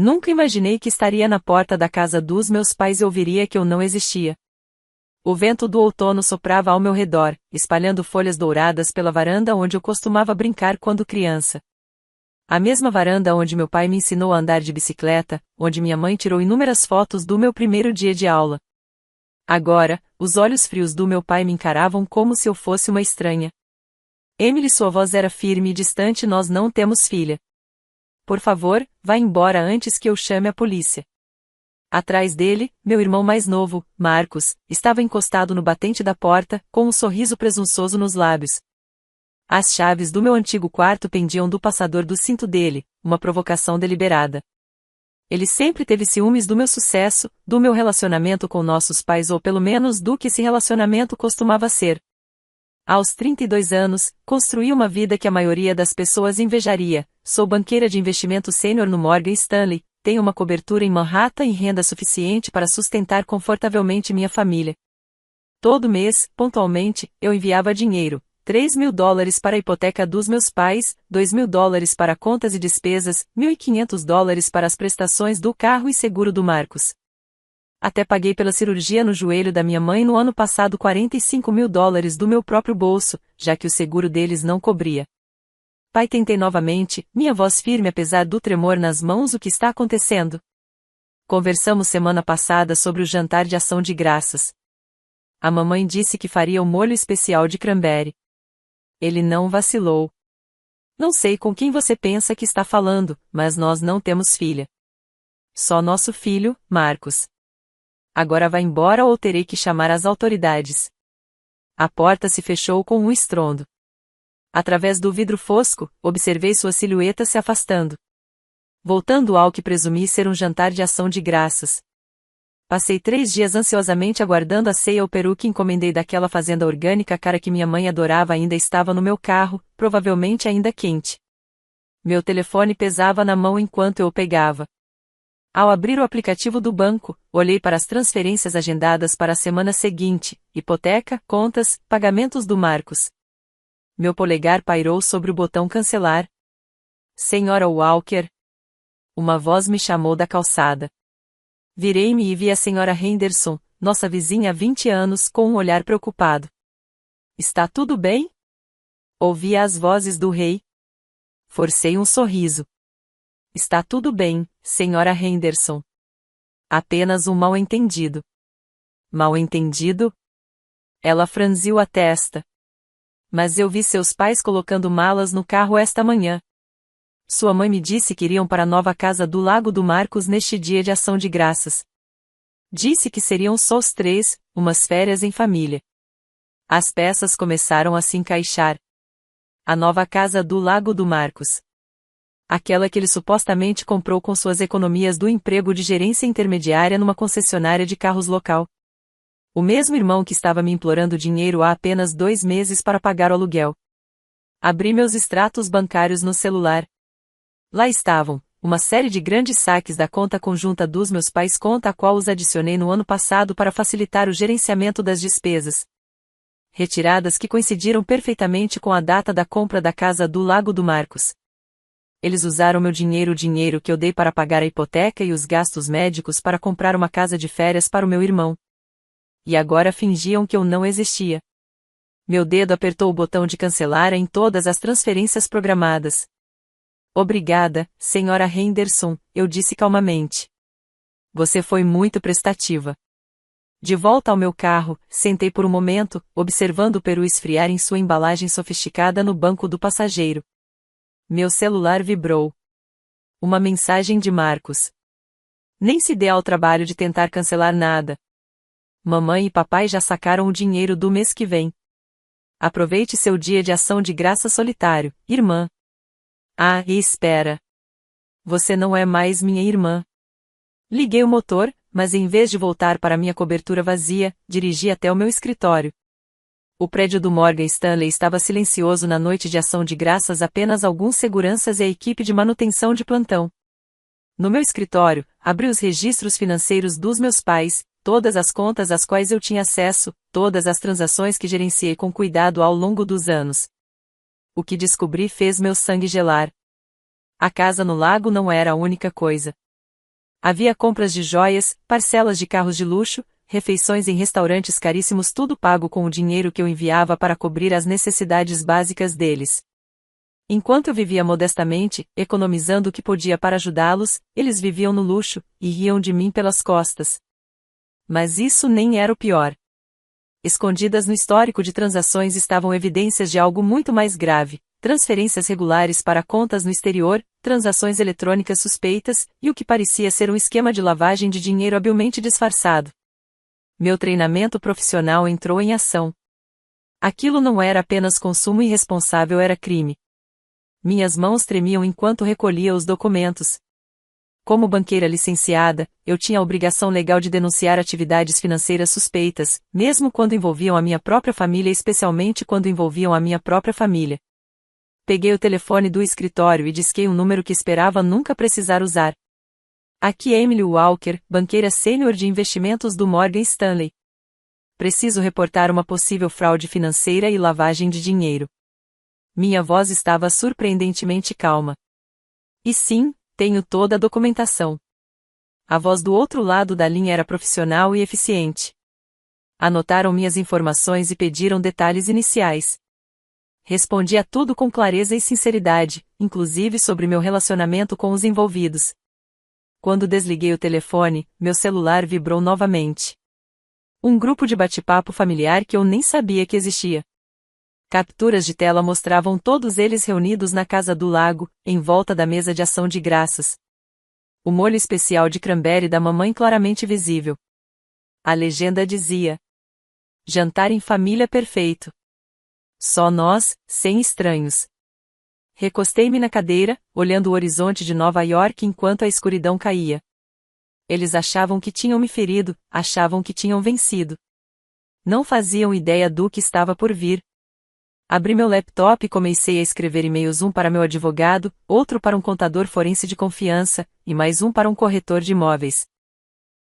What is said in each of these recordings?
Nunca imaginei que estaria na porta da casa dos meus pais e ouviria que eu não existia. O vento do outono soprava ao meu redor, espalhando folhas douradas pela varanda onde eu costumava brincar quando criança. A mesma varanda onde meu pai me ensinou a andar de bicicleta, onde minha mãe tirou inúmeras fotos do meu primeiro dia de aula. Agora, os olhos frios do meu pai me encaravam como se eu fosse uma estranha. Emily, sua voz era firme e distante. Nós não temos filha. Por favor, vá embora antes que eu chame a polícia. Atrás dele, meu irmão mais novo, Marcos, estava encostado no batente da porta, com um sorriso presunçoso nos lábios. As chaves do meu antigo quarto pendiam do passador do cinto dele, uma provocação deliberada. Ele sempre teve ciúmes do meu sucesso, do meu relacionamento com nossos pais ou pelo menos do que esse relacionamento costumava ser. Aos 32 anos, construí uma vida que a maioria das pessoas invejaria. Sou banqueira de investimento sênior no Morgan Stanley, tenho uma cobertura em Manhattan e renda suficiente para sustentar confortavelmente minha família. Todo mês, pontualmente, eu enviava dinheiro, $3.000 para a hipoteca dos meus pais, $2.000 para contas e despesas, $1.500 para as prestações do carro e seguro do Marcos. Até paguei pela cirurgia no joelho da minha mãe no ano passado, $45.000 do meu próprio bolso, já que o seguro deles não cobria. Pai, tentei novamente, minha voz firme apesar do tremor nas mãos. O que está acontecendo? Conversamos semana passada sobre o jantar de ação de graças. A mamãe disse que faria um molho especial de cranberry. Ele não vacilou. Não sei com quem você pensa que está falando, mas nós não temos filha. Só nosso filho, Marcos. Agora vá embora ou terei que chamar as autoridades. A porta se fechou com um estrondo. Através do vidro fosco, observei sua silhueta se afastando. Voltando ao que presumi ser um jantar de ação de graças. Passei 3 dias ansiosamente aguardando a ceia. O peru que encomendei daquela fazenda orgânica cara que minha mãe adorava ainda estava no meu carro, provavelmente ainda quente. Meu telefone pesava na mão enquanto eu o pegava. Ao abrir o aplicativo do banco, olhei para as transferências agendadas para a semana seguinte, hipoteca, contas, pagamentos do Marcos. Meu polegar pairou sobre o botão cancelar. Senhora Walker. Uma voz me chamou da calçada. Virei-me e vi a senhora Henderson, nossa vizinha há 20 anos, com um olhar preocupado. Está tudo bem? Ouvi as vozes do rei. Forcei um sorriso. Está tudo bem, senhora Henderson. Apenas um mal-entendido. Mal-entendido? Ela franziu a testa. Mas eu vi seus pais colocando malas no carro esta manhã. Sua mãe me disse que iriam para a nova casa do Lago do Marcos neste dia de ação de graças. Disse que seriam só os 3, umas férias em família. As peças começaram a se encaixar. A nova casa do Lago do Marcos. Aquela que ele supostamente comprou com suas economias do emprego de gerência intermediária numa concessionária de carros local. O mesmo irmão que estava me implorando dinheiro há apenas 2 meses para pagar o aluguel. Abri meus extratos bancários no celular. Lá estavam, uma série de grandes saques da conta conjunta dos meus pais, conta a qual os adicionei no ano passado para facilitar o gerenciamento das despesas. Retiradas que coincidiram perfeitamente com a data da compra da casa do Lago do Marcos. Eles usaram meu dinheiro, o dinheiro que eu dei para pagar a hipoteca e os gastos médicos para comprar uma casa de férias para o meu irmão. E agora fingiam que eu não existia. Meu dedo apertou o botão de cancelar em todas as transferências programadas. Obrigada, senhora Henderson, eu disse calmamente. Você foi muito prestativa. De volta ao meu carro, sentei por um momento, observando o peru esfriar em sua embalagem sofisticada no banco do passageiro. Meu celular vibrou. Uma mensagem de Marcos. Nem se dê ao trabalho de tentar cancelar nada. Mamãe e papai já sacaram o dinheiro do mês que vem. Aproveite seu dia de ação de graça solitário, irmã. Ah, e espera. Você não é mais minha irmã. Liguei o motor, mas em vez de voltar para minha cobertura vazia, dirigi até o meu escritório. O prédio do Morgan Stanley estava silencioso na noite de ação de graças, apenas alguns seguranças e a equipe de manutenção de plantão. No meu escritório, abri os registros financeiros dos meus pais, todas as contas às quais eu tinha acesso, todas as transações que gerenciei com cuidado ao longo dos anos. O que descobri fez meu sangue gelar. A casa no lago não era a única coisa. Havia compras de joias, parcelas de carros de luxo, refeições em restaurantes caríssimos, tudo pago com o dinheiro que eu enviava para cobrir as necessidades básicas deles. Enquanto eu vivia modestamente, economizando o que podia para ajudá-los, eles viviam no luxo, e riam de mim pelas costas. Mas isso nem era o pior. Escondidas no histórico de transações estavam evidências de algo muito mais grave: transferências regulares para contas no exterior, transações eletrônicas suspeitas, e o que parecia ser um esquema de lavagem de dinheiro habilmente disfarçado. Meu treinamento profissional entrou em ação. Aquilo não era apenas consumo irresponsável, era crime. Minhas mãos tremiam enquanto recolhia os documentos. Como banqueira licenciada, eu tinha a obrigação legal de denunciar atividades financeiras suspeitas, mesmo quando envolviam a minha própria família, especialmente quando envolviam a minha própria família. Peguei o telefone do escritório e disquei um número que esperava nunca precisar usar. Aqui Emily Walker, banqueira sênior de investimentos do Morgan Stanley. Preciso reportar uma possível fraude financeira e lavagem de dinheiro. Minha voz estava surpreendentemente calma. E sim, tenho toda a documentação. A voz do outro lado da linha era profissional e eficiente. Anotaram minhas informações e pediram detalhes iniciais. Respondi a tudo com clareza e sinceridade, inclusive sobre meu relacionamento com os envolvidos. Quando desliguei o telefone, meu celular vibrou novamente. Um grupo de bate-papo familiar que eu nem sabia que existia. Capturas de tela mostravam todos eles reunidos na casa do lago, em volta da mesa de ação de graças. O molho especial de cranberry da mamãe claramente visível. A legenda dizia: jantar em família perfeito. Só nós, sem estranhos. Recostei-me na cadeira, olhando o horizonte de Nova York enquanto a escuridão caía. Eles achavam que tinham me ferido, achavam que tinham vencido. Não faziam ideia do que estava por vir. Abri meu laptop e comecei a escrever e-mails, um para meu advogado, outro para um contador forense de confiança, e mais um para um corretor de imóveis.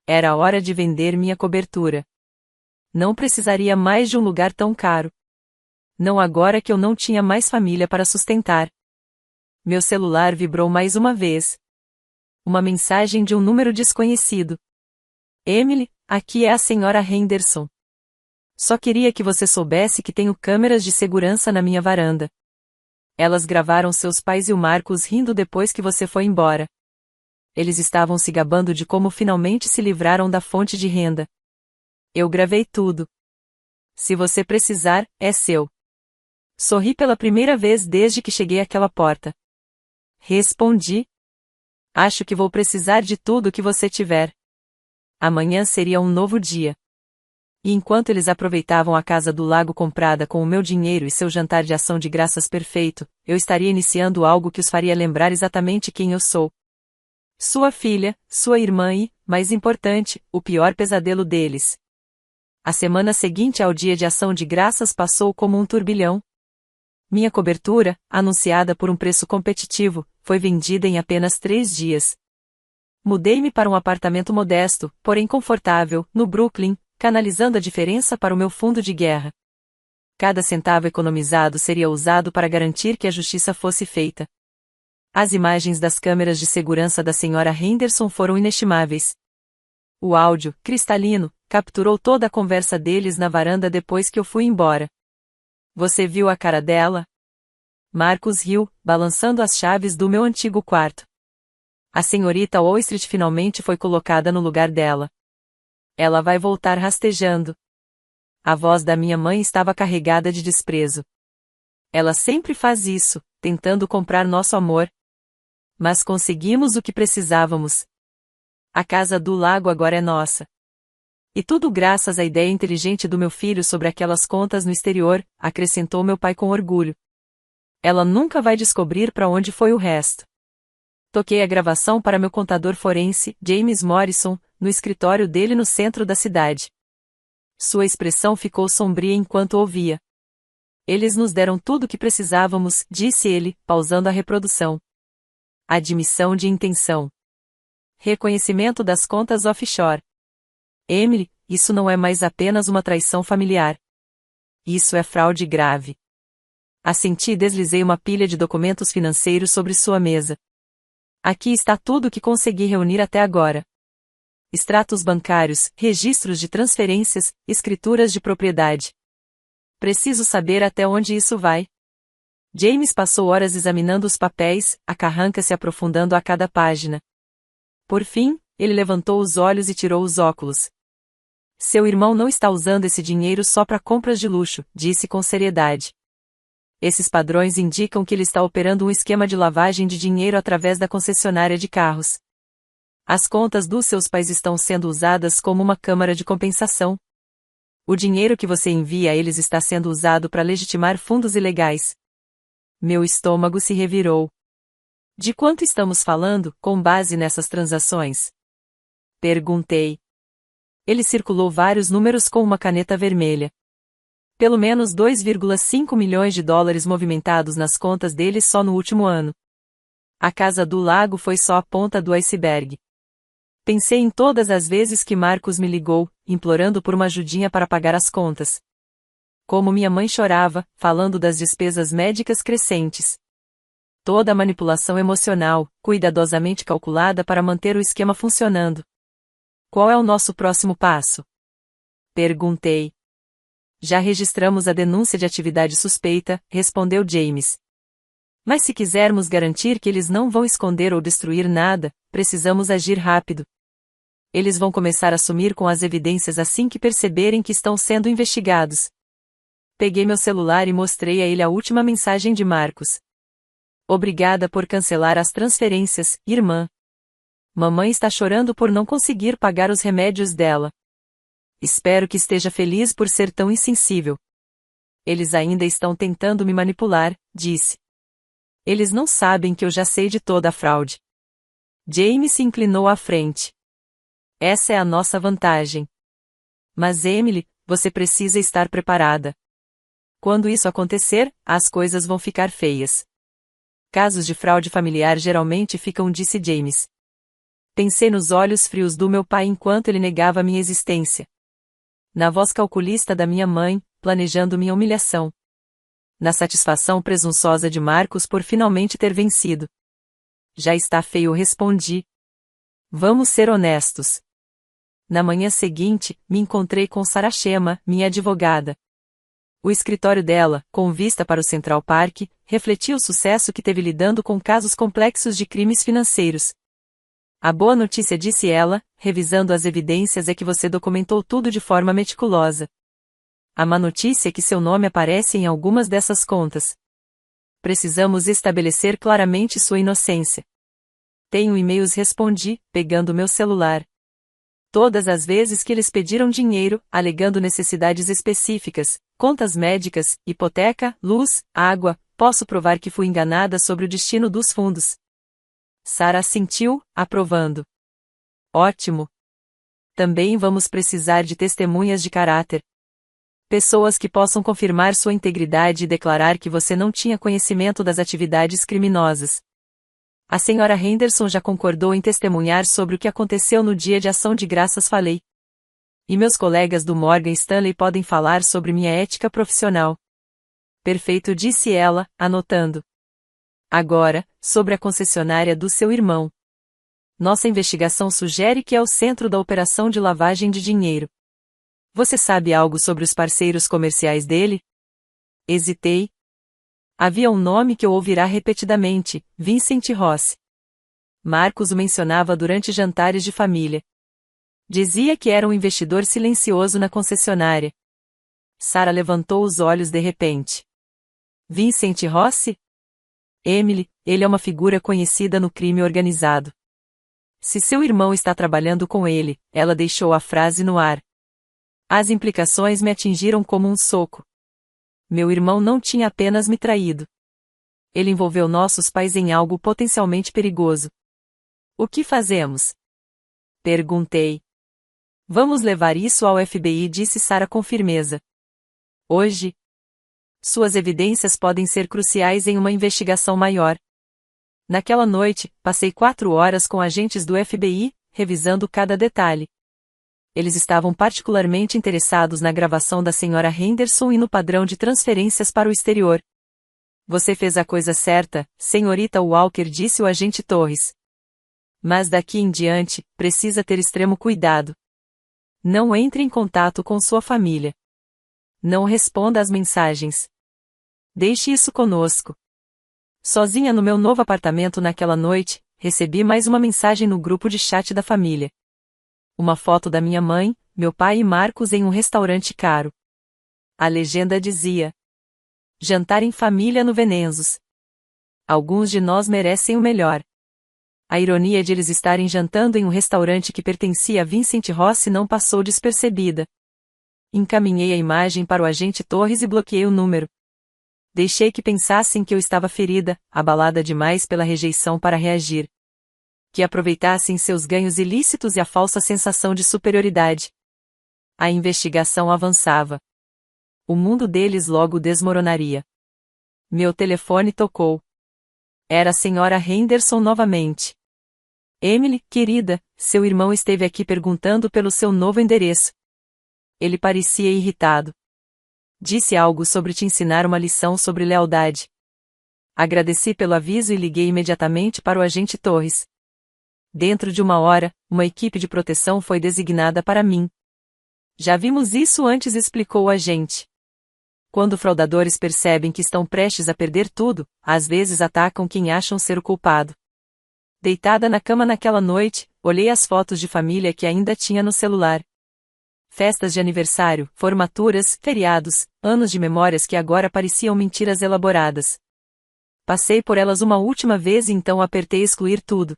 Era a hora de vender minha cobertura. Não precisaria mais de um lugar tão caro. Não agora que eu não tinha mais família para sustentar. Meu celular vibrou mais uma vez. Uma mensagem de um número desconhecido. Emily, aqui é a senhora Henderson. Só queria que você soubesse que tenho câmeras de segurança na minha varanda. Elas gravaram seus pais e o Marcos rindo depois que você foi embora. Eles estavam se gabando de como finalmente se livraram da fonte de renda. Eu gravei tudo. Se você precisar, é seu. Sorri pela primeira vez desde que cheguei àquela porta. Respondi. Acho que vou precisar de tudo que você tiver. Amanhã seria um novo dia. E enquanto eles aproveitavam a casa do lago comprada com o meu dinheiro e seu jantar de ação de graças perfeito, eu estaria iniciando algo que os faria lembrar exatamente quem eu sou. Sua filha, sua irmã e, mais importante, o pior pesadelo deles. A semana seguinte ao dia de ação de graças passou como um turbilhão. Minha cobertura, anunciada por um preço competitivo, foi vendida em apenas 3 dias. Mudei-me para um apartamento modesto, porém confortável, no Brooklyn, canalizando a diferença para o meu fundo de guerra. Cada centavo economizado seria usado para garantir que a justiça fosse feita. As imagens das câmeras de segurança da senhora Henderson foram inestimáveis. O áudio, cristalino, capturou toda a conversa deles na varanda depois que eu fui embora. Você viu a cara dela? Marcos riu, balançando as chaves do meu antigo quarto. A senhorita Wall Street finalmente foi colocada no lugar dela. Ela vai voltar rastejando. A voz da minha mãe estava carregada de desprezo. Ela sempre faz isso, tentando comprar nosso amor. Mas conseguimos o que precisávamos. A casa do lago agora é nossa. E tudo graças à ideia inteligente do meu filho sobre aquelas contas no exterior, acrescentou meu pai com orgulho. Ela nunca vai descobrir para onde foi o resto. Toquei a gravação para meu contador forense, James Morrison, no escritório dele no centro da cidade. Sua expressão ficou sombria enquanto ouvia. Eles nos deram tudo o que precisávamos, disse ele, pausando a reprodução. Admissão de intenção. Reconhecimento das contas offshore. Emily, isso não é mais apenas uma traição familiar. Isso é fraude grave. Assenti e deslizei uma pilha de documentos financeiros sobre sua mesa. Aqui está tudo o que consegui reunir até agora. Extratos bancários, registros de transferências, escrituras de propriedade. Preciso saber até onde isso vai. James passou horas examinando os papéis, a carranca se aprofundando a cada página. Por fim, ele levantou os olhos e tirou os óculos. Seu irmão não está usando esse dinheiro só para compras de luxo, disse com seriedade. Esses padrões indicam que ele está operando um esquema de lavagem de dinheiro através da concessionária de carros. As contas dos seus pais estão sendo usadas como uma câmara de compensação. O dinheiro que você envia a eles está sendo usado para legitimar fundos ilegais. Meu estômago se revirou. De quanto estamos falando, com base nessas transações? Perguntei. Ele circulou vários números com uma caneta vermelha. Pelo menos 2,5 milhões de dólares movimentados nas contas dele só no último ano. A Casa do Lago foi só a ponta do iceberg. Pensei em todas as vezes que Marcos me ligou, implorando por uma ajudinha para pagar as contas. Como minha mãe chorava, falando das despesas médicas crescentes. Toda a manipulação emocional, cuidadosamente calculada para manter o esquema funcionando. Qual é o nosso próximo passo? Perguntei. Já registramos a denúncia de atividade suspeita, respondeu James. Mas se quisermos garantir que eles não vão esconder ou destruir nada, precisamos agir rápido. Eles vão começar a sumir com as evidências assim que perceberem que estão sendo investigados. Peguei meu celular e mostrei a ele a última mensagem de Marcos. Obrigada por cancelar as transferências, irmã. Mamãe está chorando por não conseguir pagar os remédios dela. Espero que esteja feliz por ser tão insensível. Eles ainda estão tentando me manipular, disse. Eles não sabem que eu já sei de toda a fraude. James se inclinou à frente. Essa é a nossa vantagem. Mas Emily, você precisa estar preparada. Quando isso acontecer, as coisas vão ficar feias. Casos de fraude familiar geralmente ficam, disse James. Pensei nos olhos frios do meu pai enquanto ele negava minha existência. Na voz calculista da minha mãe, planejando minha humilhação. Na satisfação presunçosa de Marcos por finalmente ter vencido. Já está feio, respondi. Vamos ser honestos. Na manhã seguinte, me encontrei com Sarah Schema, minha advogada. O escritório dela, com vista para o Central Park, refletia o sucesso que teve lidando com casos complexos de crimes financeiros. A boa notícia, disse ela, revisando as evidências, é que você documentou tudo de forma meticulosa. A má notícia é que seu nome aparece em algumas dessas contas. Precisamos estabelecer claramente sua inocência. Tenho e-mails, respondi, pegando meu celular. Todas as vezes que eles pediram dinheiro, alegando necessidades específicas, contas médicas, hipoteca, luz, água, posso provar que fui enganada sobre o destino dos fundos. Sarah assentiu, aprovando. Ótimo. Também vamos precisar de testemunhas de caráter. Pessoas que possam confirmar sua integridade e declarar que você não tinha conhecimento das atividades criminosas. A senhora Henderson já concordou em testemunhar sobre o que aconteceu no dia de ação de graças, falei. E meus colegas do Morgan Stanley podem falar sobre minha ética profissional. Perfeito, disse ela, anotando. Agora, sobre a concessionária do seu irmão. Nossa investigação sugere que é o centro da operação de lavagem de dinheiro. Você sabe algo sobre os parceiros comerciais dele? Hesitei. Havia um nome que eu ouvirá repetidamente, Vincent Ross. Marcos o mencionava durante jantares de família. Dizia que era um investidor silencioso na concessionária. Sarah levantou os olhos de repente. Vincent Ross? Emily, ele é uma figura conhecida no crime organizado. Se seu irmão está trabalhando com ele, ela deixou a frase no ar. As implicações me atingiram como um soco. Meu irmão não tinha apenas me traído. Ele envolveu nossos pais em algo potencialmente perigoso. O que fazemos? Perguntei. Vamos levar isso ao FBI, disse Sarah com firmeza. Hoje? Suas evidências podem ser cruciais em uma investigação maior. Naquela noite, passei 4 horas com agentes do FBI, revisando cada detalhe. Eles estavam particularmente interessados na gravação da senhora Henderson e no padrão de transferências para o exterior. Você fez a coisa certa, senhorita Walker, disse o agente Torres. Mas daqui em diante, precisa ter extremo cuidado. Não entre em contato com sua família. Não responda às mensagens. Deixe isso conosco. Sozinha no meu novo apartamento naquela noite, recebi mais uma mensagem no grupo de chat da família. Uma foto da minha mãe, meu pai e Marcos em um restaurante caro. A legenda dizia: jantar em família no Venenzos. Alguns de nós merecem o melhor. A ironia de eles estarem jantando em um restaurante que pertencia a Vincent Rossi não passou despercebida. Encaminhei a imagem para o agente Torres e bloqueei o número. Deixei que pensassem que eu estava ferida, abalada demais pela rejeição para reagir. Que aproveitassem seus ganhos ilícitos e a falsa sensação de superioridade. A investigação avançava. O mundo deles logo desmoronaria. Meu telefone tocou. Era a senhora Henderson novamente. Emily, querida, seu irmão esteve aqui perguntando pelo seu novo endereço. Ele parecia irritado. Disse algo sobre te ensinar uma lição sobre lealdade. Agradeci pelo aviso e liguei imediatamente para o agente Torres. Dentro de uma hora, uma equipe de proteção foi designada para mim. Já vimos isso antes, explicou o agente. Quando fraudadores percebem que estão prestes a perder tudo, às vezes atacam quem acham ser o culpado. Deitada na cama naquela noite, olhei as fotos de família que ainda tinha no celular. Festas de aniversário, formaturas, feriados, anos de memórias que agora pareciam mentiras elaboradas. Passei por elas uma última vez e então apertei excluir tudo.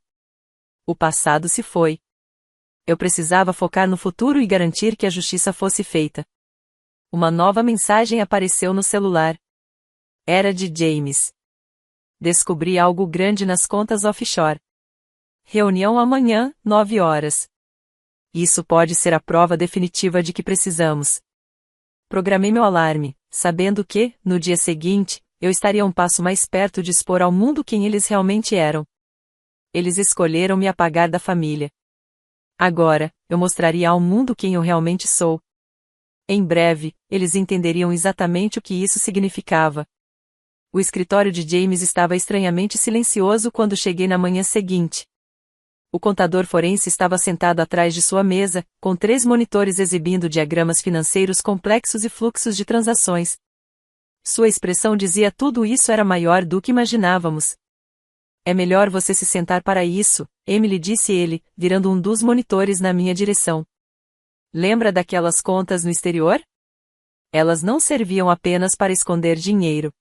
O passado se foi. Eu precisava focar no futuro e garantir que a justiça fosse feita. Uma nova mensagem apareceu no celular. Era de James. Descobri algo grande nas contas offshore. Reunião amanhã, 9 horas. Isso pode ser a prova definitiva de que precisamos. Programei meu alarme, sabendo que, no dia seguinte, eu estaria um passo mais perto de expor ao mundo quem eles realmente eram. Eles escolheram me apagar da família. Agora, eu mostraria ao mundo quem eu realmente sou. Em breve, eles entenderiam exatamente o que isso significava. O escritório de James estava estranhamente silencioso quando cheguei na manhã seguinte. O contador forense estava sentado atrás de sua mesa, com 3 monitores exibindo diagramas financeiros complexos e fluxos de transações. Sua expressão dizia tudo isso era maior do que imaginávamos. É melhor você se sentar para isso, Emily, disse ele, virando um dos monitores na minha direção. Lembra daquelas contas no exterior? Elas não serviam apenas para esconder dinheiro.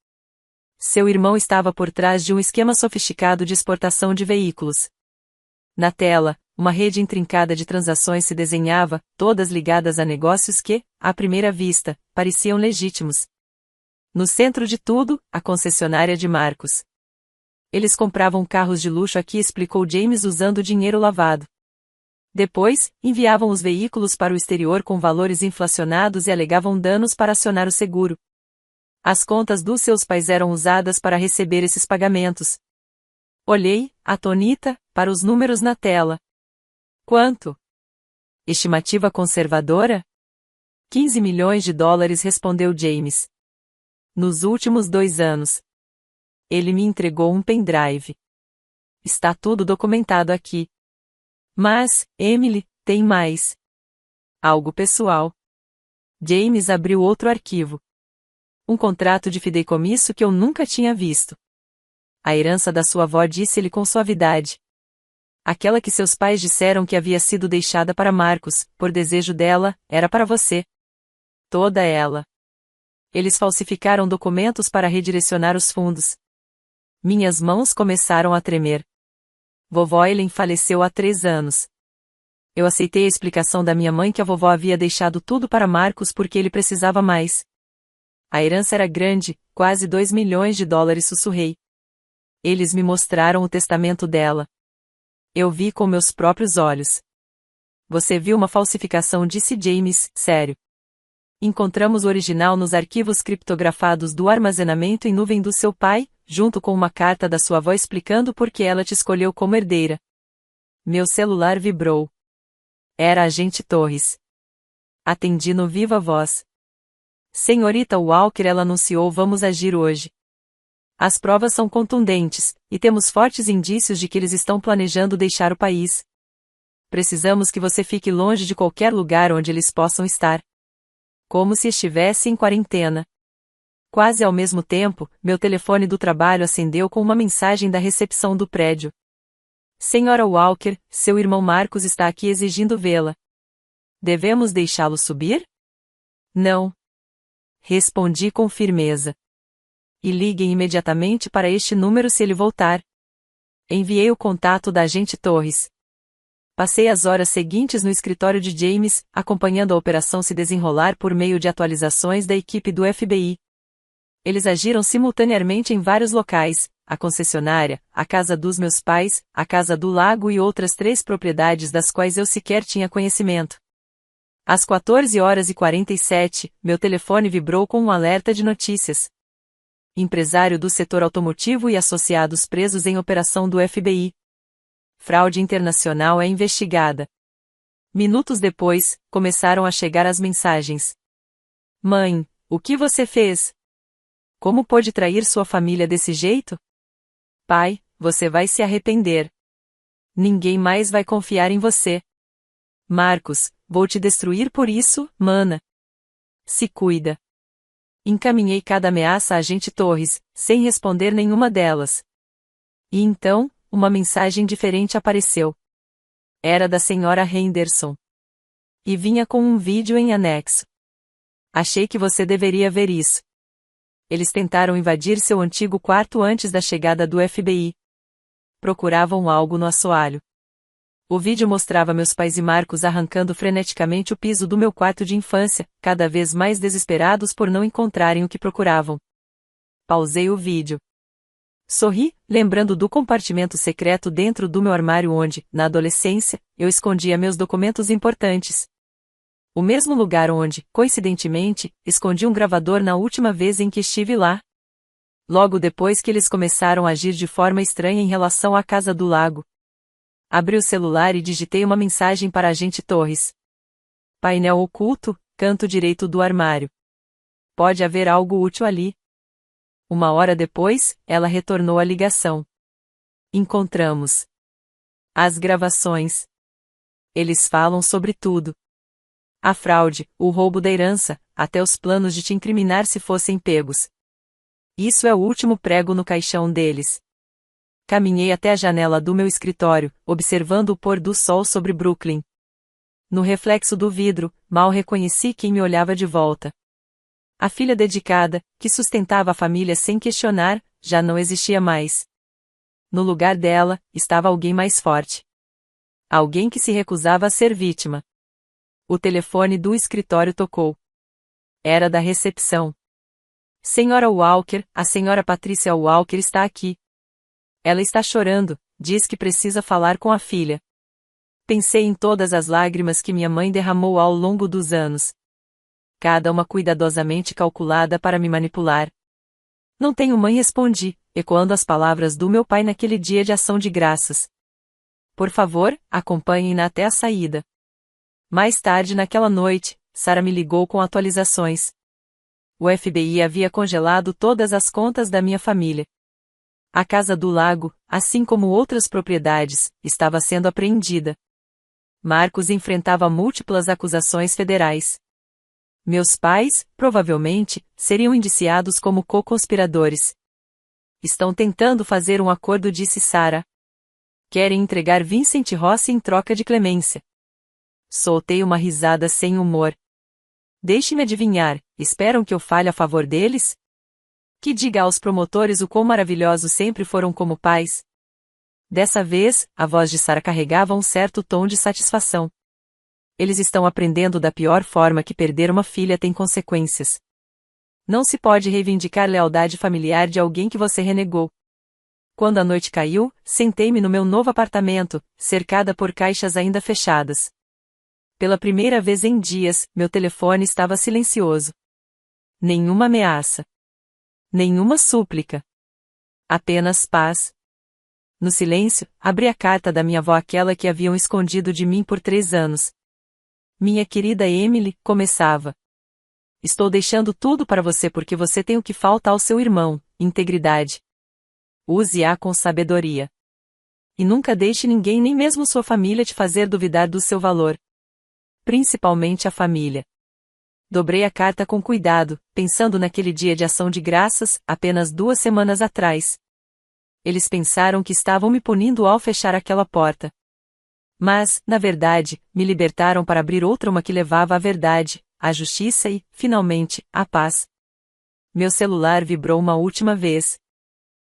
Seu irmão estava por trás de um esquema sofisticado de exportação de veículos. Na tela, uma rede intrincada de transações se desenhava, todas ligadas a negócios que, à primeira vista, pareciam legítimos. No centro de tudo, a concessionária de Marcos. Eles compravam carros de luxo aqui, explicou James, usando dinheiro lavado. Depois, enviavam os veículos para o exterior com valores inflacionados e alegavam danos para acionar o seguro. As contas dos seus pais eram usadas para receber esses pagamentos. Olhei, atônita, para os números na tela. Quanto? Estimativa conservadora? 15 milhões de dólares, respondeu James. Nos últimos 2 anos. Ele me entregou um pendrive. Está tudo documentado aqui. Mas, Emily, tem mais. Algo pessoal. James abriu outro arquivo. Um contrato de fideicomisso que eu nunca tinha visto. A herança da sua avó, disse-lhe com suavidade. Aquela que seus pais disseram que havia sido deixada para Marcos, por desejo dela, era para você. Toda ela. Eles falsificaram documentos para redirecionar os fundos. Minhas mãos começaram a tremer. Vovó Ellen faleceu há 3 anos. Eu aceitei a explicação da minha mãe que a vovó havia deixado tudo para Marcos porque ele precisava mais. A herança era grande, quase 2 milhões de dólares, sussurrei. Eles me mostraram o testamento dela. Eu vi com meus próprios olhos. Você viu uma falsificação, disse James, sério. Encontramos o original nos arquivos criptografados do armazenamento em nuvem do seu pai, junto com uma carta da sua avó explicando por que ela te escolheu como herdeira. Meu celular vibrou. Era a agente Torres. Atendi no viva voz. Senhorita Walker, ela anunciou, vamos agir hoje. As provas são contundentes, e temos fortes indícios de que eles estão planejando deixar o país. Precisamos que você fique longe de qualquer lugar onde eles possam estar. Como se estivesse em quarentena. Quase ao mesmo tempo, meu telefone do trabalho acendeu com uma mensagem da recepção do prédio. Senhora Walker, seu irmão Marcos está aqui exigindo vê-la. Devemos deixá-lo subir? Não. Respondi com firmeza. E liguem imediatamente para este número se ele voltar. Enviei o contato da agente Torres. Passei as horas seguintes no escritório de James, acompanhando a operação se desenrolar por meio de atualizações da equipe do FBI. Eles agiram simultaneamente em vários locais: a concessionária, a casa dos meus pais, a casa do lago e outras 3 propriedades das quais eu sequer tinha conhecimento. Às 14h47, meu telefone vibrou com um alerta de notícias. Empresário do setor automotivo e associados presos em operação do FBI. Fraude internacional é investigada. Minutos depois, começaram a chegar as mensagens. Mãe, o que você fez? Como pôde trair sua família desse jeito? Pai, você vai se arrepender. Ninguém mais vai confiar em você. Marcos, vou te destruir por isso, mana. Se cuida. Encaminhei cada ameaça à agente Torres, sem responder nenhuma delas. E então, uma mensagem diferente apareceu. Era da senhora Henderson. E vinha com um vídeo em anexo. Achei que você deveria ver isso. Eles tentaram invadir seu antigo quarto antes da chegada do FBI. Procuravam algo no assoalho. O vídeo mostrava meus pais e Marcos arrancando freneticamente o piso do meu quarto de infância, cada vez mais desesperados por não encontrarem o que procuravam. Pausei o vídeo. Sorri, lembrando do compartimento secreto dentro do meu armário onde, na adolescência, eu escondia meus documentos importantes. O mesmo lugar onde, coincidentemente, escondi um gravador na última vez em que estive lá. Logo depois que eles começaram a agir de forma estranha em relação à casa do lago. Abri o celular e digitei uma mensagem para a agente Torres. Painel oculto, canto direito do armário. Pode haver algo útil ali. 1 hora depois, ela retornou a ligação. Encontramos as gravações. Eles falam sobre tudo. A fraude, o roubo da herança, até os planos de te incriminar se fossem pegos. Isso é o último prego no caixão deles. Caminhei até a janela do meu escritório, observando o pôr do sol sobre Brooklyn. No reflexo do vidro, mal reconheci quem me olhava de volta. A filha dedicada, que sustentava a família sem questionar, já não existia mais. No lugar dela, estava alguém mais forte. Alguém que se recusava a ser vítima. O telefone do escritório tocou. Era da recepção. Senhora Walker, a senhora Patrícia Walker está aqui. Ela está chorando, diz que precisa falar com a filha. Pensei em todas as lágrimas que minha mãe derramou ao longo dos anos. Cada uma cuidadosamente calculada para me manipular. Não tenho mãe, respondi, ecoando as palavras do meu pai naquele dia de ação de graças. Por favor, acompanhem-na até a saída. Mais tarde naquela noite, Sarah me ligou com atualizações. O FBI havia congelado todas as contas da minha família. A casa do lago, assim como outras propriedades, estava sendo apreendida. Marcos enfrentava múltiplas acusações federais. Meus pais, provavelmente, seriam indiciados como co-conspiradores. Estão tentando fazer um acordo, disse Sarah. Querem entregar Vincent Rossi em troca de clemência. Soltei uma risada sem humor. Deixe-me adivinhar, esperam que eu fale a favor deles? Que diga aos promotores o quão maravilhosos sempre foram como pais. Dessa vez, a voz de Sarah carregava um certo tom de satisfação. Eles estão aprendendo da pior forma que perder uma filha tem consequências. Não se pode reivindicar lealdade familiar de alguém que você renegou. Quando a noite caiu, sentei-me no meu novo apartamento, cercada por caixas ainda fechadas. Pela primeira vez em dias, meu telefone estava silencioso. Nenhuma ameaça. Nenhuma súplica. Apenas paz. No silêncio, abri a carta da minha avó, aquela que haviam escondido de mim por 3 anos. Minha querida Emily, começava. Estou deixando tudo para você porque você tem o que falta ao seu irmão, integridade. Use-a com sabedoria. E nunca deixe ninguém, nem mesmo sua família, te fazer duvidar do seu valor. Principalmente a família. Dobrei a carta com cuidado, pensando naquele dia de ação de graças, apenas 2 semanas atrás. Eles pensaram que estavam me punindo ao fechar aquela porta. Mas, na verdade, me libertaram para abrir outra, uma que levava à verdade, à justiça e, finalmente, à paz. Meu celular vibrou uma última vez.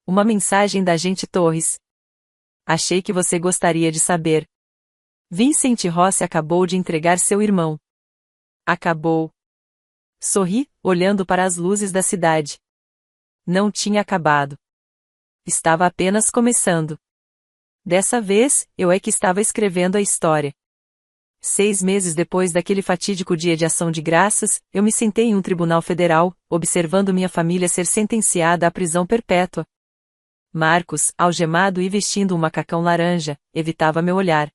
Uma mensagem da agente Torres. Achei que você gostaria de saber. Vincent Rossi acabou de entregar seu irmão. Acabou. Sorri, olhando para as luzes da cidade. Não tinha acabado. Estava apenas começando. Dessa vez, eu é que estava escrevendo a história. 6 meses depois daquele fatídico dia de ação de graças, eu me sentei em um tribunal federal, observando minha família ser sentenciada à prisão perpétua. Marcos, algemado e vestindo um macacão laranja, evitava meu olhar.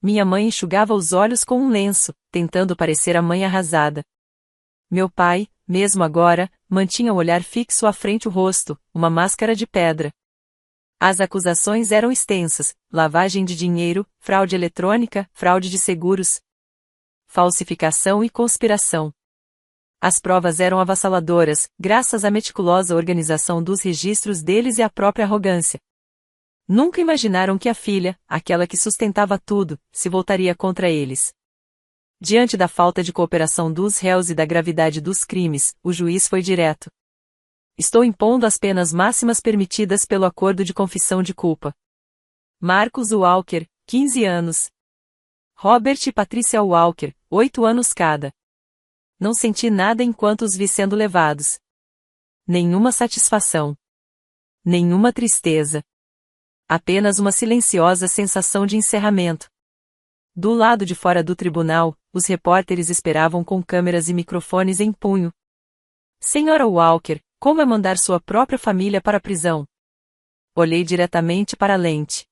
Minha mãe enxugava os olhos com um lenço, tentando parecer a mãe arrasada. Meu pai, mesmo agora, mantinha o olhar fixo à frente, o rosto, uma máscara de pedra. As acusações eram extensas: lavagem de dinheiro, fraude eletrônica, fraude de seguros, falsificação e conspiração. As provas eram avassaladoras, graças à meticulosa organização dos registros deles e à própria arrogância. Nunca imaginaram que a filha, aquela que sustentava tudo, se voltaria contra eles. Diante da falta de cooperação dos réus e da gravidade dos crimes, o juiz foi direto. Estou impondo as penas máximas permitidas pelo acordo de confissão de culpa. Marcos Walker, 15 anos. Robert e Patricia Walker, 8 anos cada. Não senti nada enquanto os vi sendo levados. Nenhuma satisfação. Nenhuma tristeza. Apenas uma silenciosa sensação de encerramento. Do lado de fora do tribunal, os repórteres esperavam com câmeras e microfones em punho. Senhora Walker, como é mandar sua própria família para a prisão? Olhei diretamente para a lente.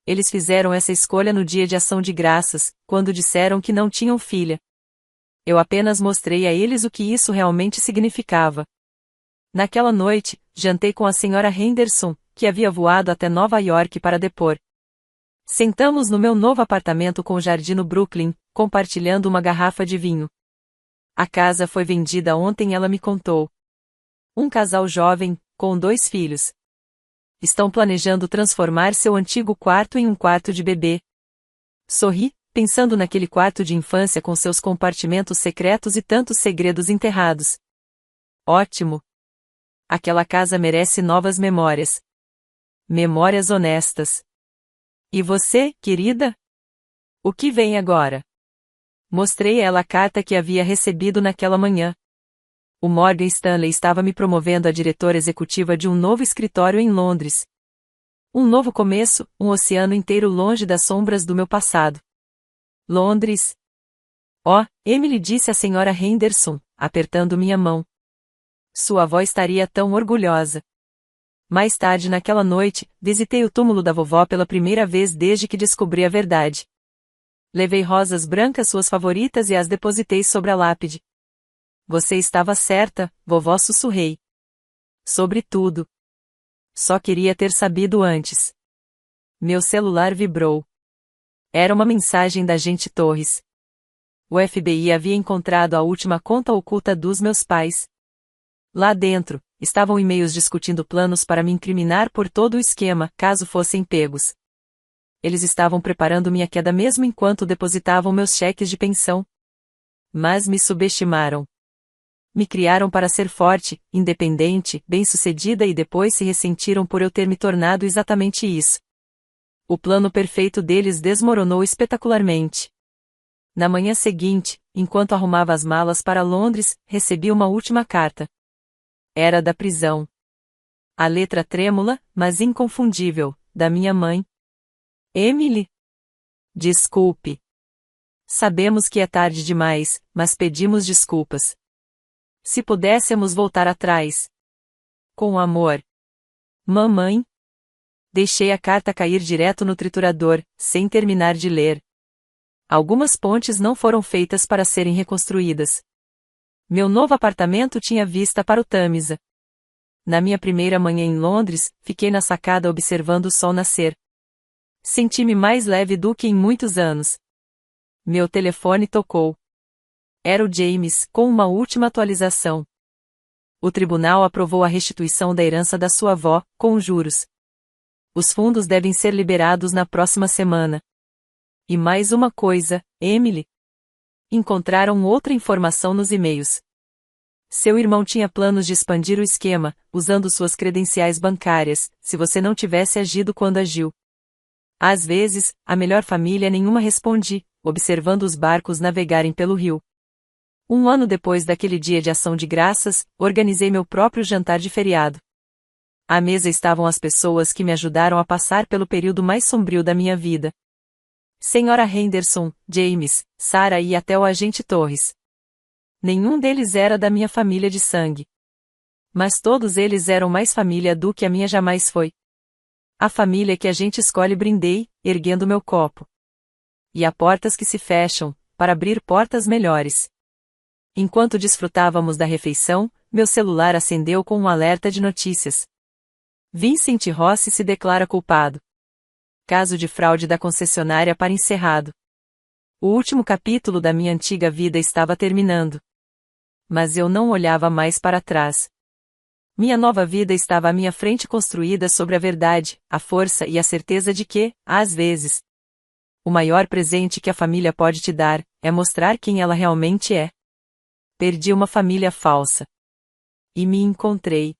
Eles fizeram essa escolha no dia de ação de graças, quando disseram que não tinham filha. Eu apenas mostrei a eles o que isso realmente significava. Naquela noite, jantei com a senhora Henderson, que havia voado até Nova York para depor. Sentamos no meu novo apartamento com jardim no Brooklyn, compartilhando uma garrafa de vinho. A casa foi vendida ontem, ela me contou. Um casal jovem, com 2 filhos. Estão planejando transformar seu antigo quarto em um quarto de bebê. Sorri, pensando naquele quarto de infância com seus compartimentos secretos e tantos segredos enterrados. Ótimo! Aquela casa merece novas memórias. Memórias honestas. E você, querida? O que vem agora? Mostrei a ela a carta que havia recebido naquela manhã. O Morgan Stanley estava me promovendo a diretora executiva de um novo escritório em Londres. Um novo começo, um oceano inteiro longe das sombras do meu passado. Londres. Oh, Emily, disse a senhora Henderson, apertando minha mão. Sua avó estaria tão orgulhosa. Mais tarde naquela noite, visitei o túmulo da vovó pela primeira vez desde que descobri a verdade. Levei rosas brancas, suas favoritas, e as depositei sobre a lápide. Você estava certa, vovó, sussurrei. Sobre tudo. Só queria ter sabido antes. Meu celular vibrou. Era uma mensagem da agente Torres. O FBI havia encontrado a última conta oculta dos meus pais. Lá dentro, estavam e-mails discutindo planos para me incriminar por todo o esquema, caso fossem pegos. Eles estavam preparando minha queda mesmo enquanto depositavam meus cheques de pensão. Mas me subestimaram. Me criaram para ser forte, independente, bem-sucedida, e depois se ressentiram por eu ter me tornado exatamente isso. O plano perfeito deles desmoronou espetacularmente. Na manhã seguinte, enquanto arrumava as malas para Londres, recebi uma última carta. Era da prisão. A letra trêmula, mas inconfundível, da minha mãe. Emily. Desculpe. Sabemos que é tarde demais, mas pedimos desculpas. Se pudéssemos voltar atrás. Com amor. Mamãe. Deixei a carta cair direto no triturador, sem terminar de ler. Algumas pontes não foram feitas para serem reconstruídas. Meu novo apartamento tinha vista para o Tâmisa. Na minha primeira manhã em Londres, fiquei na sacada observando o sol nascer. Senti-me mais leve do que em muitos anos. Meu telefone tocou. Era o James, com uma última atualização. O tribunal aprovou a restituição da herança da sua avó, com juros. Os fundos devem ser liberados na próxima semana. E mais uma coisa, Emily. Encontraram outra informação nos e-mails. Seu irmão tinha planos de expandir o esquema, usando suas credenciais bancárias, se você não tivesse agido quando agiu. Às vezes, a melhor família nenhuma respondi, observando os barcos navegarem pelo rio. Um ano depois daquele dia de ação de graças, organizei meu próprio jantar de feriado. À mesa estavam as pessoas que me ajudaram a passar pelo período mais sombrio da minha vida. Senhora Henderson, James, Sarah e até o agente Torres. Nenhum deles era da minha família de sangue. Mas todos eles eram mais família do que a minha jamais foi. A família que a gente escolhe, brindei, erguendo meu copo. E há portas que se fecham, para abrir portas melhores. Enquanto desfrutávamos da refeição, meu celular acendeu com um alerta de notícias. Vincent Rossi se declara culpado. Caso de fraude da concessionária para encerrado. O último capítulo da minha antiga vida estava terminando. Mas eu não olhava mais para trás. Minha nova vida estava à minha frente, construída sobre a verdade, a força e a certeza de que, às vezes, o maior presente que a família pode te dar é mostrar quem ela realmente é. Perdi uma família falsa. E me encontrei.